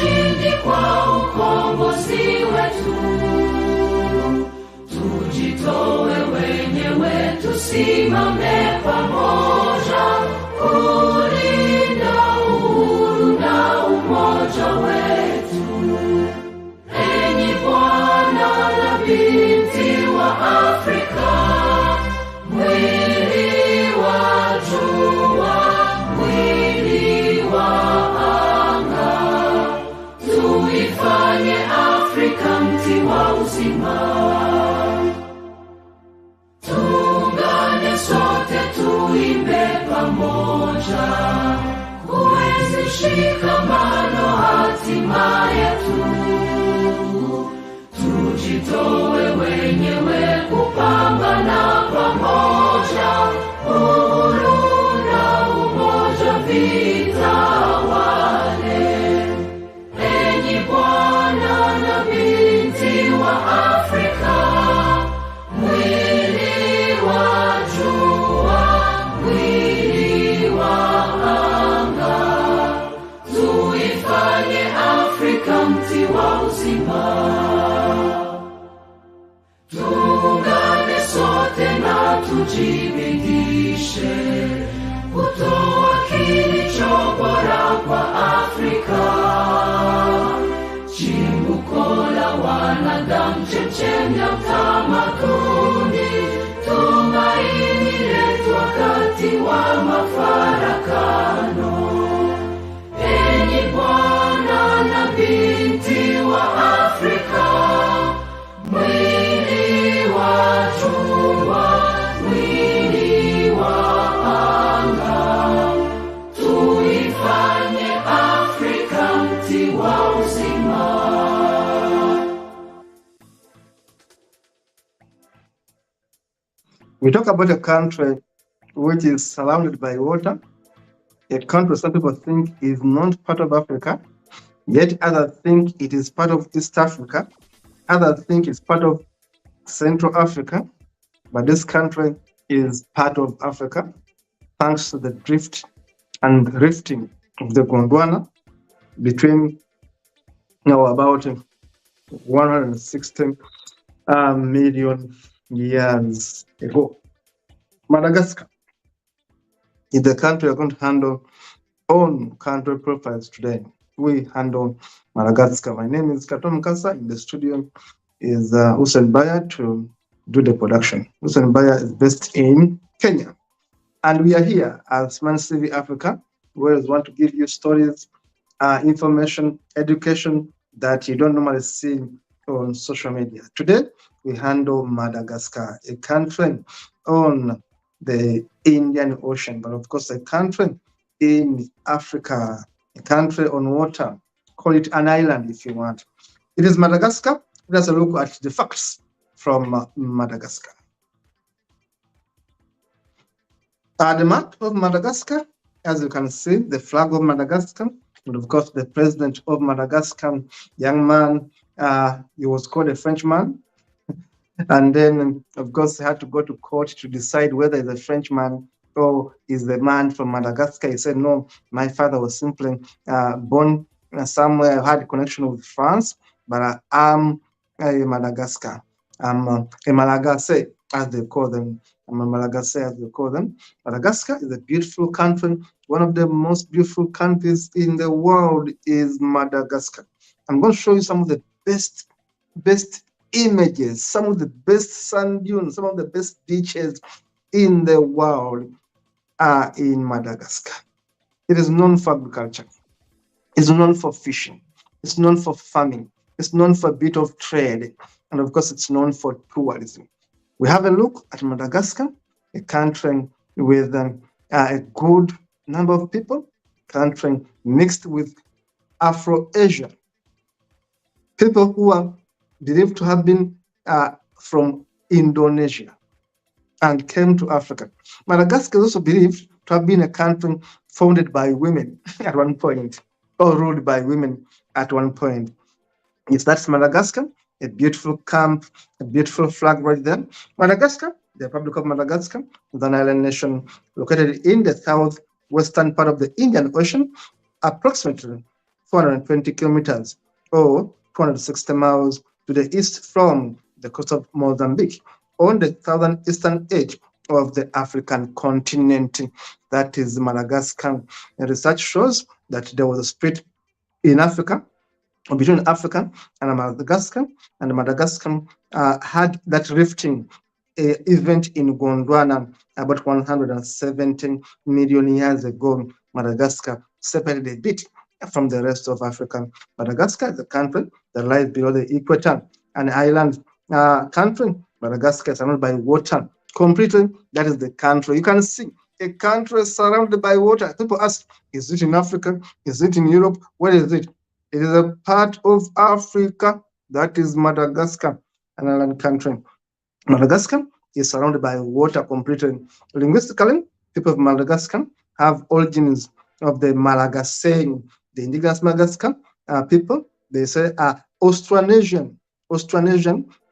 ushindi kwa ukombozi wetu. Tujitoe wenyewe, tusimame pamoja kulinda uhuru na umoja wetu. Enyi bwana na binti wa Afrika, mwili wa jua, mwili wa anga, tuifanye Afrika mti wa uzima. Tuungane sote, tuimbe pamoja, kuenzi shikamano hatima yetu. Tujitoe wenyewe kupambana pamoja, uhuru na umoja vitawale. Enyi bwana na binti wa Afrika, mwili wa jua, mwili wa anga, tuifanye Afrika mti wa uzima. Tuungane sote na tujibidishe kutoa kilicho bora kwa Afrika. Chimbuko la wanadamu, chemchemi ya utamaduni, tumaini letu wakati wa mafarakano. Enyi bwana na binti wa Afrika, mwili wa jua, mwili wa anga, tuifanye Afrika mti wa uzima. We talk about a country which is surrounded by water, a country some people think is not part of Africa, yet others think it is part of East Africa, others think it's part of Central Africa, but this country is part of Africa thanks to the drift and rifting of the Gondwana between about 160 million years ago. Madagascar is the country we're going to handle on country profiles today. We handle Madagascar. My name is Katom Kasa. In the studio is Hussein Baya to do the production. Hussein Baya is based in Kenya. And we are here as Man CV Africa, where we want to give you stories, information, education that you don't normally see on social media. Today, we handle Madagascar, a country on the Indian Ocean, but of course a country in Africa, a country on water. Call it an island if you want. It is Madagascar. Let's look at the facts from Madagascar. The map of Madagascar, as you can see, the flag of Madagascar, and of course the president of Madagascar, young man, he was called a Frenchman. And then, of course, he had to go to court to decide whether he's a Frenchman or is the man from Madagascar. He said, no, my father was simply born somewhere, had a connection with France, but I'm a Madagascar. I'm a Malagasy, as they call them. I'm a Malagasy, as they call them. Madagascar is a beautiful country. One of the most beautiful countries in the world is Madagascar. I'm going to show you some of the best images, some of the best sand dunes, some of the best beaches in the world are in Madagascar. It is known for agriculture. It's known for fishing. It's known for farming. It's known for a bit of trade. And of course, it's known for tourism. We have a look at Madagascar, a country with a good number of people, country mixed with Afro-Asia. People who are believed to have been from Indonesia and came to Africa. Madagascar is also believed to have been a country founded by women at one point, or ruled by women at one point. Yes, that's Madagascar, a beautiful camp, a beautiful flag right there. Madagascar, the Republic of Madagascar, is an island nation located in the southwestern part of the Indian Ocean, approximately 420 kilometers or 260 miles to the east from the coast of Mozambique on the southeastern edge of the African continent. That is Madagascar. And research shows that there was a split in Africa, between Africa and Madagascar had that rifting event in Gondwana about 117 million years ago. Madagascar separated a bit from the rest of Africa. Madagascar is a country that lies below the equator, an island country. Madagascar is surrounded by water completely. That is the country. You can see a country surrounded by water. People ask, is it in Africa? Is it in Europe? Where is it? It is a part of Africa. That is Madagascar, an island country. Madagascar is surrounded by water completely. Linguistically, people of Madagascar have origins of the Malagasy. The indigenous Madagascar people, they say, are Austronesian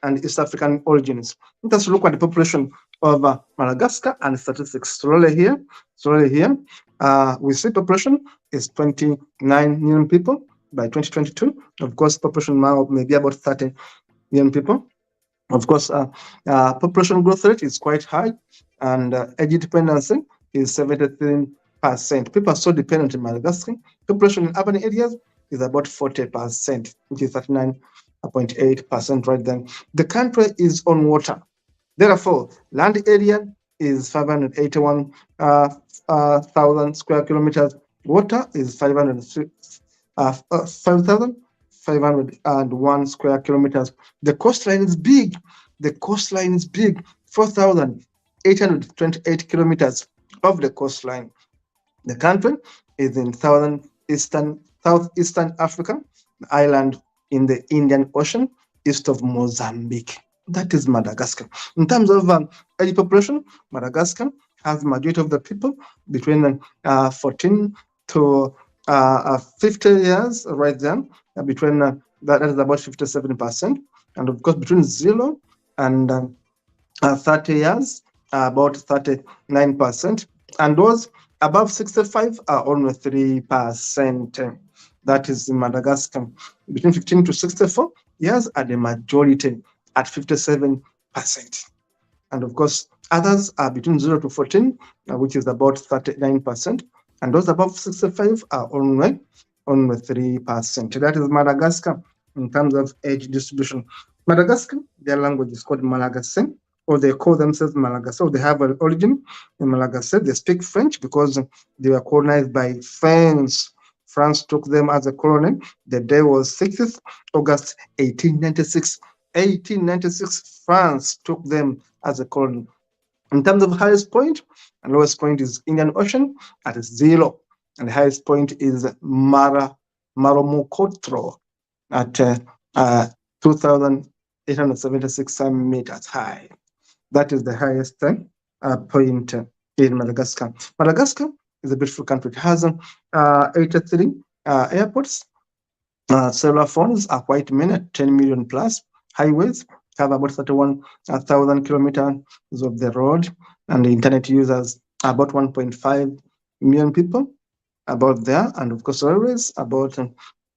and East African origins. Let us look at the population of Madagascar and statistics. Slowly here, we see population is 29 million people by 2022. Of course, population now may be about 30 million people. Of course, population growth rate is quite high, and age dependency is 73%. People are so dependent in Madagascar. Population in urban areas is about 40%, which is 39.8% right then. The country is on water. Therefore, land area is 581,000 square kilometers. Water is 5,501 square kilometers. The coastline is big. 4,828 kilometers of the coastline. The country is in southeastern Africa, the island in the Indian Ocean, east of Mozambique. That is Madagascar. In terms of age population, Madagascar has majority of the people between 14 to 50 years right there. Between that is about 57%, and of course between 0 and 30 years, about 39%, and those above 65 are only 3%. That is Madagascar. Between 15 to 64 years are the majority at 57%. And of course, others are between 0 to 14, which is about 39%. And those above 65 are only 3%. That is Madagascar in terms of age distribution. Madagascar, their language is called Malagasy, or they call themselves Malagasy, or they have an origin in Malagasy. They speak French because they were colonized by France. France took them as a colony. The day was 6th August 1896. 1896, France took them as a colony. In terms of highest point, and lowest point is Indian Ocean at 0, and the highest point is Maromokotro at 2,876 meters high. That is the highest point in Madagascar. Madagascar is a beautiful country. It has 83 airports. Cellular phones are quite many, 10 million plus. Highways have about 31,000 kilometers of the road, and the internet users are about 1.5 million people about there. And of course, railways about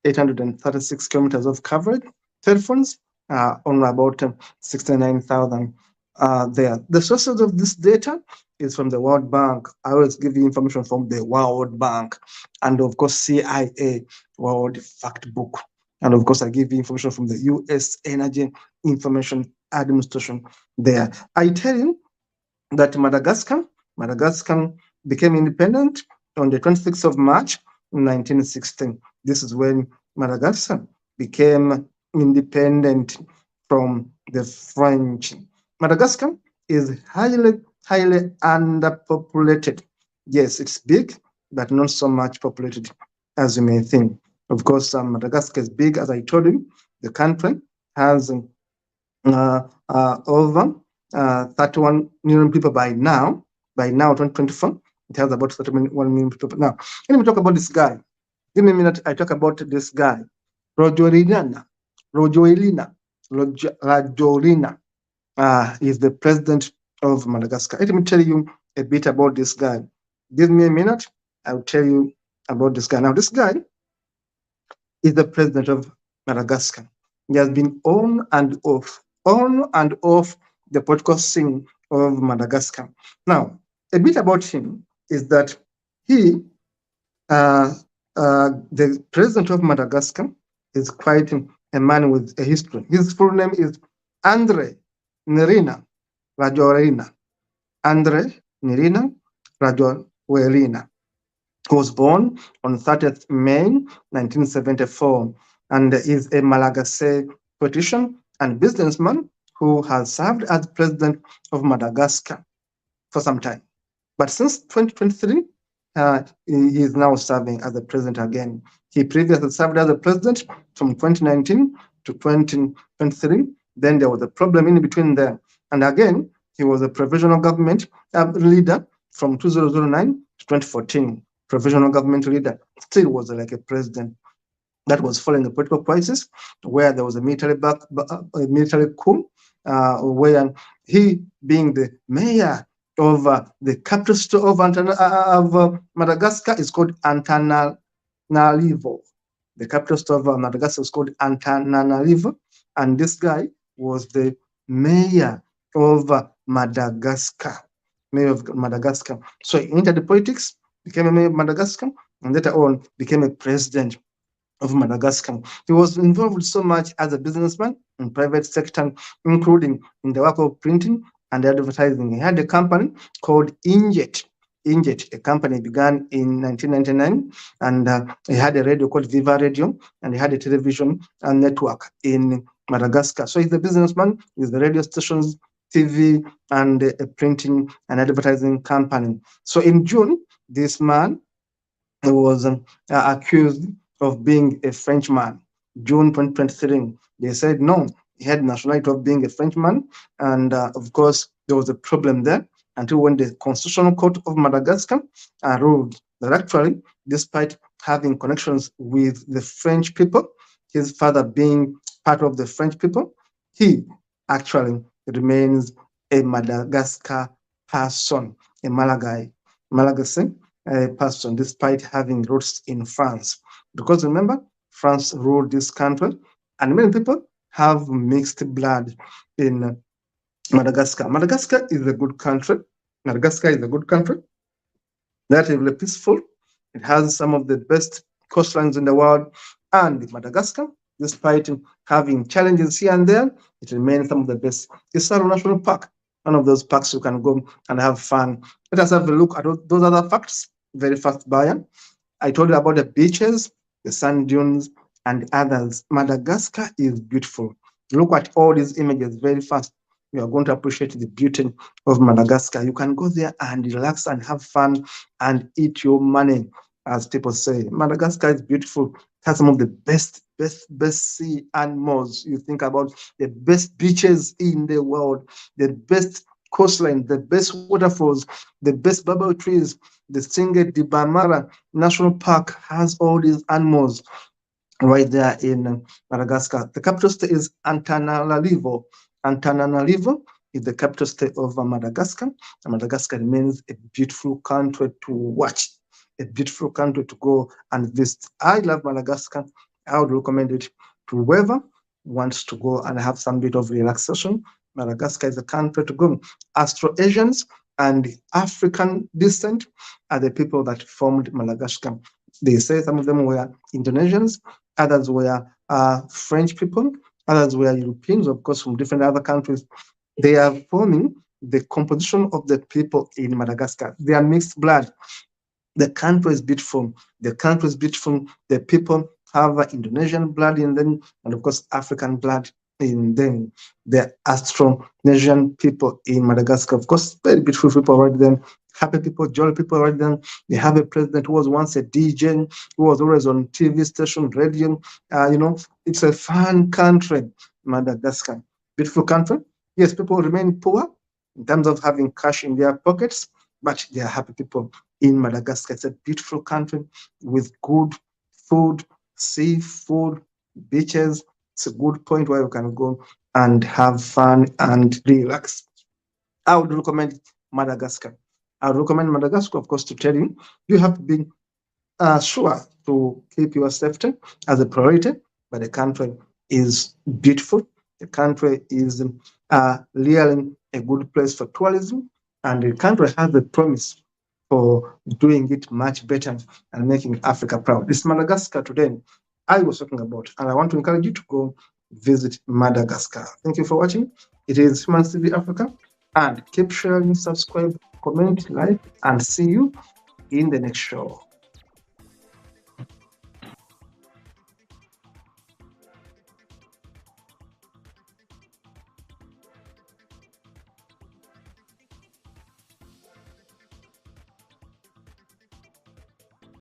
836 kilometers of coverage. Telephones are only about 69,000 there. The sources of this data is from the World Bank. I always give you information from the World Bank, and of course CIA World Fact Book. And of course, I give you information from the U.S. Energy Information Administration there. I tell you that Madagascar became independent on the 26th of March 1916. This is when Madagascar became independent from the French. Madagascar is highly underpopulated. Yes, it's big, but not so much populated as you may think. Of course, Madagascar is big, as I told you. The country has over 31 million people by now. By now, 2024, it has about 31 million people. Now, let me talk about this guy. Give me a minute. I talk about this guy, Rajolina is the president of Madagascar. Let me tell you a bit about this guy. Give me a minute. I'll tell you about this guy. Now, this guy is the president of Madagascar. He has been on and off the political scene of Madagascar. Now, a bit about him is that he, uh, the president of Madagascar, is quite a man with a history. His full name is Andre Nerina Rajoelina. Andre Nerina Rajoelina, who was born on 30th May 1974 and is a Malagasy politician and businessman who has served as president of Madagascar for some time. But since 2023, he is now serving as the president again. He previously served as a president from 2019 to 2023. Then there was a problem in between there. And again, he was a provisional government leader from 2009 to 2014. Provisional government leader, still was like a president. That was following a political crisis where there was a military coup, where he, being the mayor of the capital city of Madagascar, is called Antananarivo. The capital city of Madagascar is called Antananarivo, and this guy was the mayor of Madagascar. Mayor of Madagascar. So he entered the politics, became a mayor of Madagascar, and later on became a president of Madagascar. He was involved so much as a businessman in private sector, including in the work of printing and advertising. He had a company called Injet. Injet, a company began in 1999, and he had a radio called Viva Radio, and he had a television network in Madagascar. So he's a businessman with the radio stations, TV, and a printing and advertising company. So in June, this man was accused of being a Frenchman. June 2023, they said no, he had nationality of being a Frenchman, and of course there was a problem there until when the Constitutional Court of Madagascar ruled that actually, despite having connections with the French people, his father being part of the French people, he actually remains a Madagascar person, a Malagasy person, despite having roots in France. Because remember, France ruled this country, and many people have mixed blood in Madagascar. Madagascar is a good country. Madagascar is a good country, relatively peaceful. It has some of the best coastlines in the world, and Madagascar, despite having challenges here and there, it remains some of the best. It's a national park, one of those parks you can go and have fun. Let us have a look at those other facts very fast, Brian. I told you about the beaches, the sand dunes, and others. Madagascar is beautiful. Look at all these images very fast. You are going to appreciate the beauty of Madagascar. You can go there and relax and have fun and eat your money, as people say. Madagascar is beautiful. It has some of the best sea animals. You think about the best beaches in the world, the best coastline, the best waterfalls, the best bubble trees. The Stingray di Bamara National Park has all these animals right there in Madagascar. The capital state is Antananarivo. Antananarivo is the capital state of Madagascar. And Madagascar remains a beautiful country to watch, a beautiful country to go and visit. I love Madagascar. I would recommend it to whoever wants to go and have some bit of relaxation. Madagascar is a country to go. Austro-Asians and African descent are the people that formed Madagascar. They say some of them were Indonesians, others were French people, others were Europeans, of course, from different other countries. They are forming the composition of the people in Madagascar. They are mixed blood. The country is beautiful. The country is beautiful. The people have Indonesian blood in them, and of course, African blood in them. The Austronesian people in Madagascar, of course, very beautiful people right there. Happy people, jolly people right there. They have a president who was once a DJ, who was always on TV station, radio. It's a fun country, Madagascar. Beautiful country. Yes, people remain poor in terms of having cash in their pockets, but they are happy people in Madagascar. It's a beautiful country with good food, seafood, beaches. It's a good point where you can go and have fun and relax. I would recommend Madagascar. I would recommend Madagascar, of course, to tell you, you have to be sure to keep your safety as a priority, but the country is beautiful. The country is really a good place for tourism, and the country has a promise for doing it much better and making Africa proud. It's Madagascar today I was talking about, and I want to encourage you to go visit Madagascar. Thank you for watching. It is Human TV Africa, and keep sharing, subscribe, comment, like, and see you in the next show.